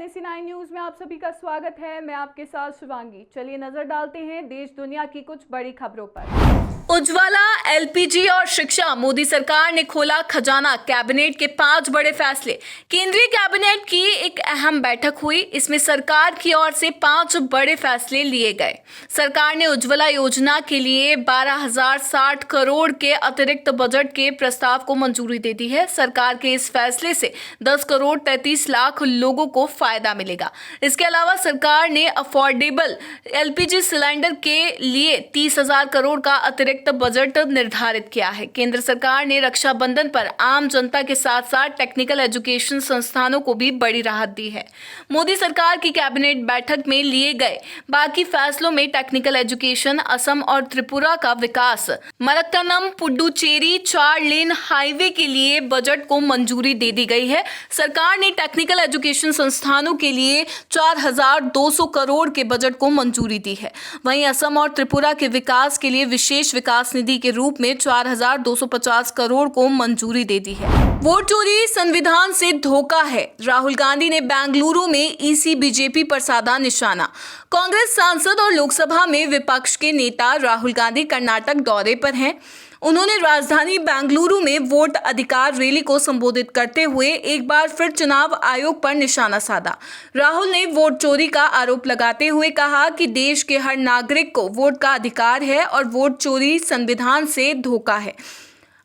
NAC9 news में आप सभी का स्वागत है। मैं आपके साथ शिवांगी। चलिए नजर डालते हैं देश दुनिया की कुछ बड़ी खबरों पर। उज्ज्वला, LPG और शिक्षा, मोदी सरकार ने खोला खजाना, कैबिनेट के 5 बड़े फैसले। केंद्रीय कैबिनेट की एक अहम बैठक हुई। इसमें सरकार की ओर से 5 बड़े फैसले लिए गए। सरकार ने उज्ज्वला योजना के लिए 12,060 करोड़ के अतिरिक्त बजट के प्रस्ताव को मंजूरी दे दी है। सरकार के इस फैसले से 10 करोड़ 33 लाख लोगों को फायदा मिलेगा। इसके अलावा सरकार ने अफोर्डेबल LPG सिलेंडर के लिए 30,000 करोड़ का अतिरिक्त बजट निर्धारित किया है। केंद्र सरकार ने रक्षाबंधन पर आम जनता के साथ साथ टेक्निकल एजुकेशन संस्थानों को भी बड़ी राहत दी है। मोदी सरकार की कैबिनेट बैठक में लिए गए बाकी फैसलों में टेक्निकल एजुकेशन, असम और त्रिपुरा का विकास, मलक्कनम पुडुचेरी 4 लेन हाईवे के लिए बजट को मंजूरी दे दी गई है। सरकार ने टेक्निकल एजुकेशन संस्थानों के लिए 4,200 करोड़ के बजट को मंजूरी दी है। वहीं असम और त्रिपुरा के विकास के लिए विशेष विकास निधि के रूप में 4,250 करोड़ को मंजूरी दे दी है। वोट चोरी संविधान से धोखा है, राहुल गांधी ने बेंगलुरु में EC बीजेपी पर साधा निशाना। कांग्रेस सांसद और लोकसभा में विपक्ष के नेता राहुल गांधी कर्नाटक दौरे पर हैं। उन्होंने राजधानी बेंगलुरु में वोट अधिकार रैली को संबोधित करते हुए एक बार फिर चुनाव आयोग पर निशाना साधा। राहुल ने वोट चोरी का आरोप लगाते हुए कहा कि देश के हर नागरिक को वोट का अधिकार है और वोट चोरी संविधान से धोखा है।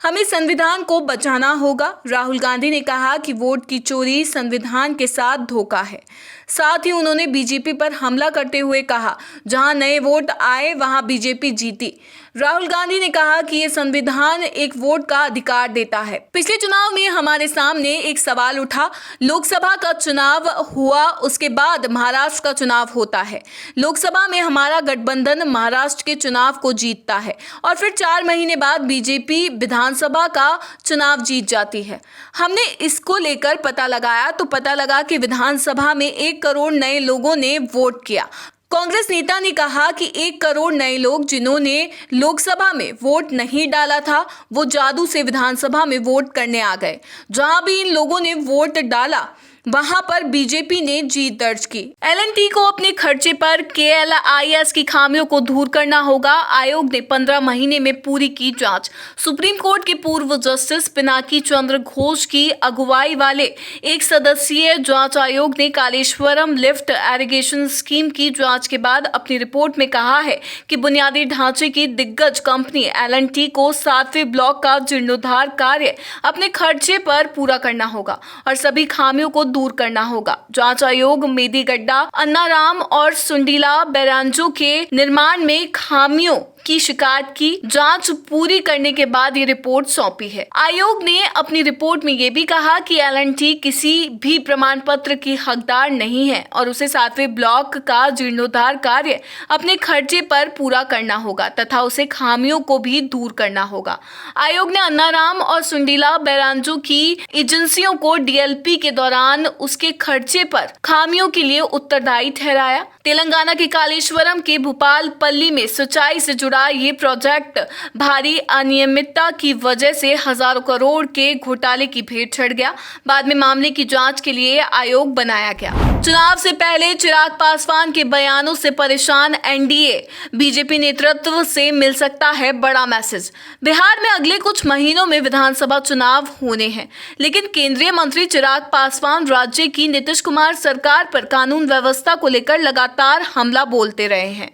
हमें संविधान को बचाना होगा। राहुल गांधी ने कहा कि वोट की चोरी संविधान के साथ धोखा है। साथ ही उन्होंने बीजेपी पर हमला करते हुए कहा, जहां नए वोट आए वहां बीजेपी जीती। राहुल गांधी ने कहा कि ये संविधान एक वोट का अधिकार देता है। पिछले चुनाव में हमारे सामने एक सवाल उठा, लोकसभा का चुनाव हुआ, उसके बाद महाराष्ट्र का चुनाव होता है। लोकसभा में हमारा गठबंधन महाराष्ट्र के चुनाव को जीतता है और फिर 4 महीने बाद बीजेपी विधानसभा का चुनाव जीत जाती है। हमने इसको लेकर पता लगाया तो पता लगा कि विधानसभा में 1 करोड़ नए लोगों ने वोट किया। कांग्रेस नेता ने कहा कि 1 करोड़ नए लोग जिन्होंने लोकसभा में वोट नहीं डाला था, वो जादू से विधानसभा में वोट करने आ गए। जहां भी इन लोगों ने वोट डाला वहां पर बीजेपी ने जीत दर्ज की। L&T को अपने खर्चे पर KLIS की खामियों को दूर करना होगा। आयोग ने 15 महीने में पूरी की जांच। सुप्रीम कोर्ट के पूर्व जस्टिस पिनाकी चंद्र घोष की अगुवाई वाले एक सदस्यीय जांच आयोग ने कालेश्वरम लिफ्ट इरिगेशन स्कीम की जांच के बाद अपनी रिपोर्ट में कहा है कि बुनियादी ढांचे की दिग्गज कंपनी L&T को 7वें ब्लॉक का जीर्णोद्धार कार्य अपने खर्चे पर पूरा करना होगा और सभी खामियों को दूर करना होगा। जांच आयोग मेदीगड्डा, अन्नाराम और सुंडीला बैरांजो के निर्माण में खामियों की शिकायत की। जांच पूरी करने के बाद ये रिपोर्ट सौंपी है। आयोग ने अपनी रिपोर्ट में ये भी कहा कि L&T किसी भी प्रमाण पत्र की हकदार नहीं है और उसे 7वें ब्लॉक का जीर्णोद्धार कार्य अपने खर्चे पर पूरा करना होगा तथा उसे खामियों को भी दूर करना होगा। आयोग ने अन्नाराम और सुंडीला बैरांजो की एजेंसियों को DLP के दौरान उसके खर्चे पर खामियों के लिए उत्तरदायी ठहराया। तेलंगाना के कालेश्वरम के भूपालपल्ली में सिंचाई से जुड़ा ये प्रोजेक्ट भारी अनियमितता की वजह से हजारों करोड़ के घोटाले की भेंट चढ़ गया। बाद में मामले की जांच के लिए आयोग बनाया गया। चुनाव से पहले चिराग पासवान के बयानों से परेशान NDA, बीजेपी नेतृत्व से मिल सकता है बड़ा मैसेज। बिहार में अगले कुछ महीनों में विधानसभा चुनाव होने हैं, लेकिन केंद्रीय मंत्री चिराग पासवान राज्य की नीतीश कुमार सरकार पर कानून व्यवस्था को लेकर लगातार हमला बोलते रहे हैं।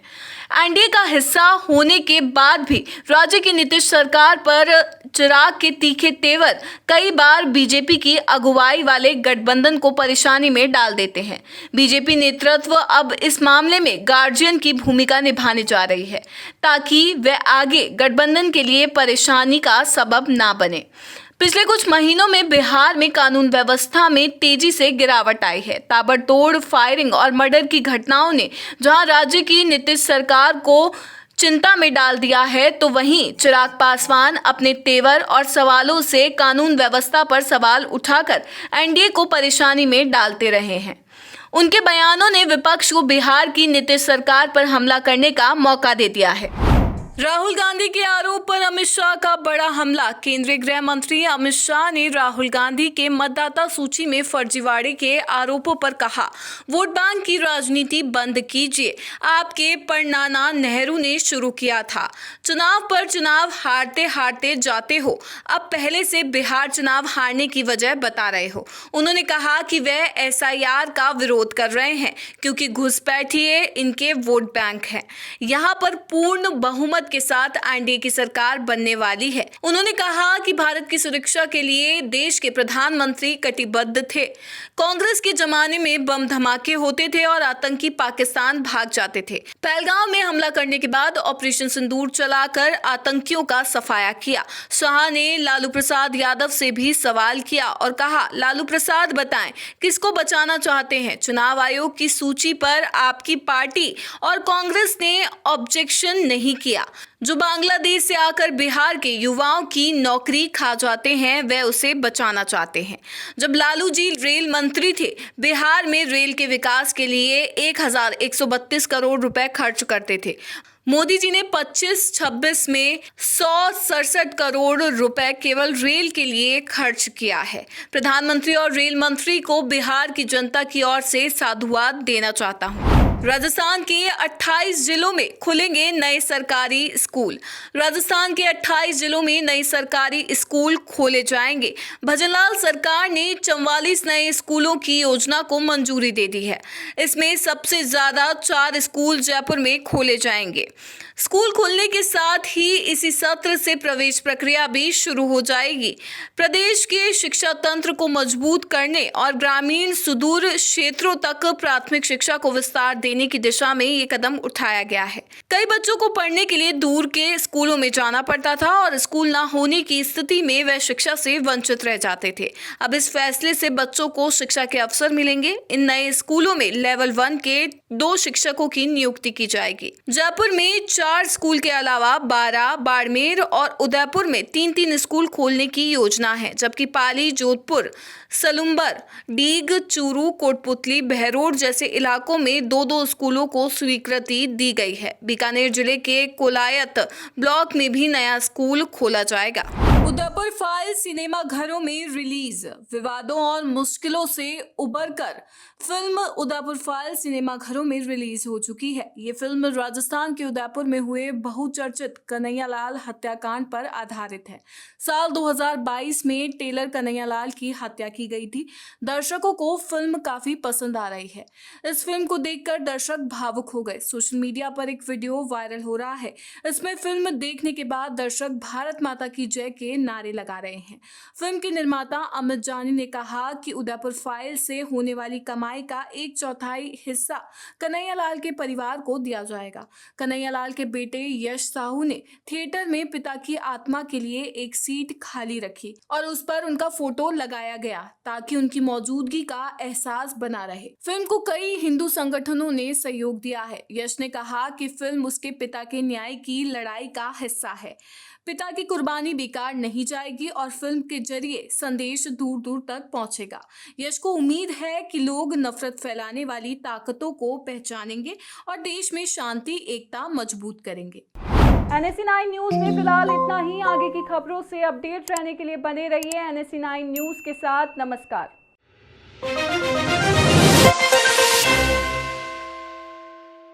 NDA का हिस्सा होने के बाद भी राज्य की नीतीश सरकार पर चिराग के तीखे तेवर कई बार बीजेपी की अगुवाई वाले गठबंधन को परेशानी में डाल देते हैं। बीजेपी नेतृत्व अब इस मामले में गार्जियन की भूमिका निभाने जा रही है ताकि वह आगे गठबंधन के लिए परेशानी का सबब ना बने। पिछले कुछ महीनों में बिहार में कानून व्यवस्था में तेजी से गिरावट आई है। ताबड़तोड़ फायरिंग और मर्डर की घटनाओं ने जहां राज्य की नीतीश सरकार को चिंता में डाल दिया है, तो वहीं चिराग पासवान अपने तेवर और सवालों से कानून व्यवस्था पर सवाल उठाकर NDA को परेशानी में डालते रहे हैं। उनके बयानों ने विपक्ष को बिहार की नीतीश सरकार पर हमला करने का मौका दे दिया है। राहुल गांधी के आरोप पर अमित शाह का बड़ा हमला। केंद्रीय गृह मंत्री अमित शाह ने राहुल गांधी के मतदाता सूची में फर्जीवाड़े के आरोपों पर कहा, वोट बैंक की राजनीति बंद कीजिए। आपके परनाना नेहरू ने शुरू किया था। चुनाव पर चुनाव हारते हारते जाते हो। अब पहले से बिहार चुनाव हारने की वजह बता रहे हो। उन्होंने कहा कि वह एसआईआर का विरोध कर रहे हैं क्योंकि घुसपैठिए इनके वोट बैंक हैं। यहाँ पर पूर्ण बहुमत के साथ एनडीए की सरकार बनने वाली है। उन्होंने कहा कि भारत की सुरक्षा के लिए देश के प्रधानमंत्री कटिबद्ध थे। कांग्रेस के जमाने में बम धमाके होते थे और आतंकी पाकिस्तान भाग जाते थे। पहलगाम में हमला करने के बाद ऑपरेशन सिंदूर चलाकर आतंकियों का सफाया किया। शाह ने लालू प्रसाद यादव से भी सवाल किया और कहा, लालू प्रसाद बताएं किसको बचाना चाहते हैं। चुनाव आयोग की सूची पर आपकी पार्टी और कांग्रेस ने ऑब्जेक्शन नहीं किया। जो बांग्लादेश से आकर बिहार के युवाओं की नौकरी खा जाते हैं वह उसे बचाना चाहते हैं। जब लालू जी रेल मंत्री थे, बिहार में रेल के विकास के लिए 1132 करोड़ रुपए खर्च करते थे। मोदी जी ने 25-26 में 167 करोड़ रुपए केवल रेल के लिए खर्च किया है। प्रधानमंत्री और रेल मंत्री को बिहार की जनता की ओर से साधुवाद देना चाहता हूं। राजस्थान के 28 जिलों में खुलेंगे नए सरकारी स्कूल। राजस्थान के 28 जिलों में नए सरकारी स्कूल खोले जाएंगे। भजनलाल सरकार ने 44 नए स्कूलों की योजना को मंजूरी दे दी है। इसमें सबसे ज्यादा 4 स्कूल जयपुर में खोले जाएंगे। स्कूल खुलने के साथ ही इसी सत्र से प्रवेश प्रक्रिया भी शुरू हो जाएगी। प्रदेश के शिक्षा तंत्र को मजबूत करने और ग्रामीण सुदूर क्षेत्रों तक प्राथमिक शिक्षा को विस्तार देने की दिशा में ये कदम उठाया गया है। कई बच्चों को पढ़ने के लिए दूर के स्कूलों में जाना पड़ता था और स्कूल ना होने की स्थिति में वह शिक्षा से वंचित रह जाते थे। अब इस फैसले से बच्चों को शिक्षा के अवसर मिलेंगे। इन नए स्कूलों में लेवल 1 के 2 शिक्षकों की नियुक्ति की जाएगी। जयपुर में 4 स्कूल के अलावा 12, बाड़मेर और उदयपुर में 3-3 स्कूल खोलने की योजना है, जबकि पाली, जोधपुर, सलुम्बर, डीग, चूरू, कोटपुतली, बहरोड जैसे इलाकों में 2-2 स्कूलों को स्वीकृति दी गई है। बीकानेर जिले के कोलायत ब्लॉक में भी नया स्कूल खोला जाएगा। उदयपुर फाइल सिनेमा घरों में रिलीज। विवादों और मुश्किलों से उबरकर फिल्म उदयपुर फाइल सिनेमा घरों में रिलीज हो चुकी है। ये फिल्म राजस्थान के उदयपुर में हुए बहुचर्चित कन्हैयालाल हत्याकांड पर आधारित है। साल 2022 में टेलर कन्हैयालाल की हत्या की गई थी। दर्शकों को फिल्म काफी पसंद आ रही है। इस फिल्म को देखकर दर्शक भावुक हो गए। सोशल मीडिया पर एक वीडियो वायरल हो रहा है। इसमें फिल्म देखने के बाद दर्शक भारत माता की जय के नारे लगा रहे हैं। फिल्म के निर्माता अमित जानी ने कहा कि उदयपुर फाइल से होने वाली कमाई का 1/4 हिस्सा कन्हैयालाल के परिवार को दिया जाएगा। कन्हैयालाल के बेटे यश साहू ने थिएटर में पिता की आत्मा के लिए एक सीट खाली रखी और उस पर उनका फोटो लगाया गया ताकि उनकी मौजूदगी का एहसास बना रहे। फिल्म को कई हिंदू संगठनों ने सहयोग दिया है। यश ने कहा कि फिल्म उसके पिता के न्याय की लड़ाई का हिस्सा है। पिता की कुर्बानी बेकार नहीं जाएगी और फिल्म के जरिए संदेश दूर दूर तक पहुंचेगा। यश को उम्मीद है कि लोग नफरत फैलाने वाली ताकतों को पहचानेंगे और देश में शांति एकता मजबूत करेंगे। NSE9 न्यूज में फिलहाल इतना ही। आगे की खबरों से अपडेट रहने के लिए बने रहिए NSE9 न्यूज के साथ। नमस्कार।